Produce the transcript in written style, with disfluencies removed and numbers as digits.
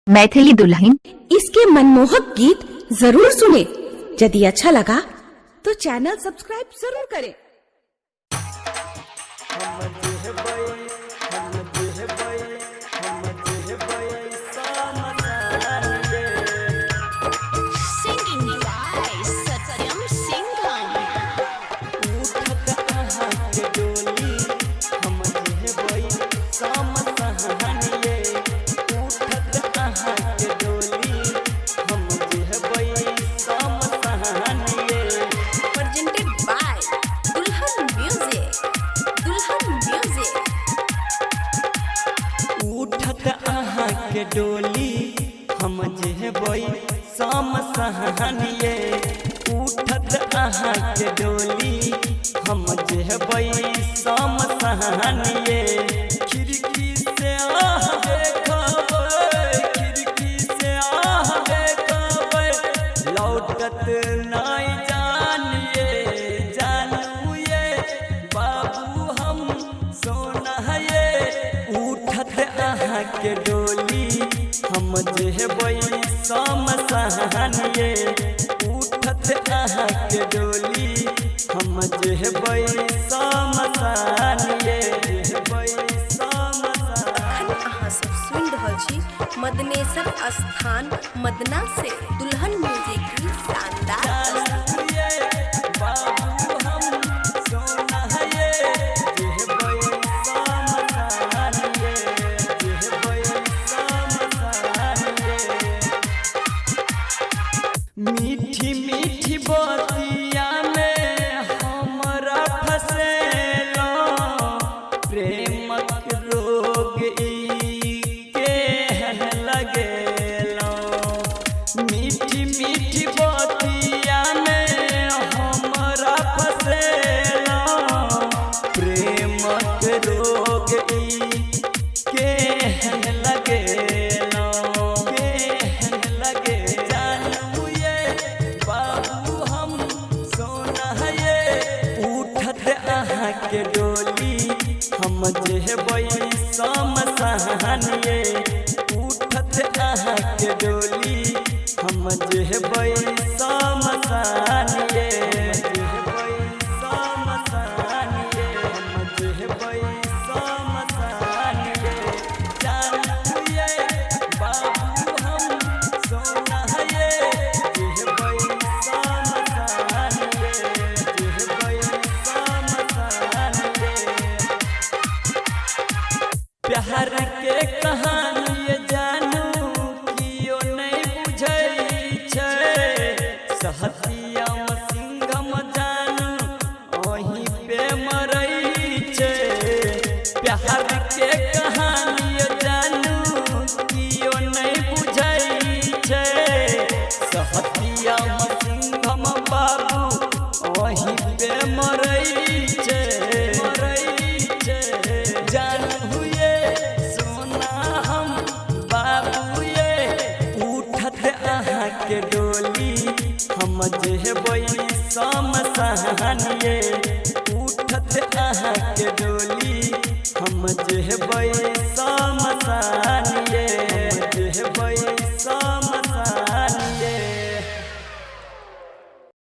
मैथिली दुल्हन। इसके मनमोहक गीत जरूर सुने। यदि अच्छा लगा तो चैनल सब्सक्राइब जरूर करें। के डोली हम जेबई शाम सहनिए, उठत अहाँ के डोली हम जेबई शाम सहनिए। खिड़की से आह देखबै, खिड़की से आह देखबै, लौटत नहीं जानिए जानू ये बाबू हम सोना ये। उठत अहाँ के डोली हम जेबई शाम सहनिए, उठत अहाँ के डोली हम जेबई शाम सहनिए, जेबई शाम सहनिए। अहाँ सब सुन रहल छी मदनेश्वर स्थान मदना से दुल्हन म्यूजिक की शानदार मीठी मीठी बतिया में हमरा फसेलो, प्रेमक रोग केहन लगेलो। मीठी मीठी बतिया में हमरा फसेलो, प्रेमक रोग केहन लगेलो, केहन लगे जानू ये बाबू हम सोना ये। उठत अहाँ के डोली हम जेबई शाम सहनिए, उठत अहाँ के डोली हम जेबई शाम सहनिए, जेबई शाम सहनिए, हम जेबई शाम सहनिए। जानू ये बाबू हम सोना ये, जेबई शाम सहनिए, जेबई शाम सहनिए। प्यार के कहानी जानू कियो नहीं बुझै छै, सहतिया सिंघम जानू अहीं पे मरै छै। प्यार के कहानी जानू कियो नहीं बुझै छै, सहतिया सिंघम बाबू अहीं पे मरै छै, मरै छै। जानू ये सोना हम बाबू ये, उठत अहाँ के डोली हम जेबई शाम सहनिए, उठत अहाँ के डोली हम जेबई शाम सहनिए।